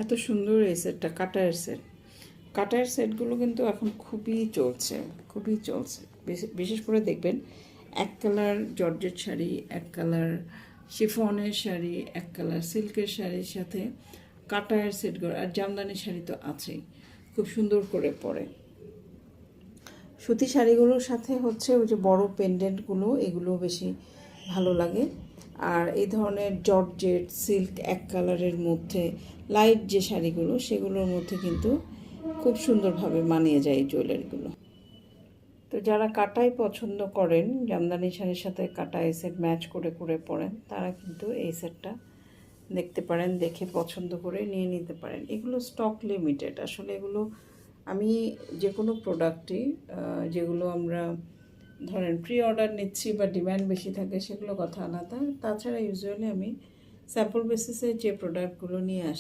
এত সুন্দর এই সেটটা, কাটার সেট। কাটার সেটগুলো কিন্তু এখন খুবই চলছে। বিশেষ করে দেখবেন এক কালার জর্জেট শাড়ি, এক কালার শিফনের শাড়ি, এক কালার সিল্কের শাড়ির সাথে কাটার সেটগুলো, আর জামদানি শাড়ি তো আছেই, খুব সুন্দর করে পরে। সুতি শাড়িগুলোর সাথে হচ্ছে ওই যে বড় পেন্ডেন্টগুলো, এগুলো বেশি ভালো লাগে। আর এই ধরনের জর্জেট সিল্ক এক কালারের মধ্যে লাইট যে শাড়িগুলো, সেগুলোর মধ্যে কিন্তু খুব সুন্দরভাবে মানিয়ে যায় এই জুয়েলারিগুলো। তো যারা কাটাই পছন্দ করেন, জামদানি শাড়ির সাথে কাটাই সেট ম্যাচ করে করে পরেন, তারা কিন্তু এই সেটটা দেখতে পারেন, দেখে পছন্দ করে নিয়ে নিতে পারেন। এগুলো স্টক লিমিটেড, আসলে এগুলো আমি যে কোনো প্রোডাক্টই, যেগুলো আমরা ধরেন প্রি অর্ডার নিচ্ছি বা ডিমান্ড বেশি থাকে, সেগুলো কথা আলাদা। তাছাড়া ইউজুয়ালি আমি স্যাম্পল বেসিসে যে প্রোডাক্টগুলো নিয়ে আসি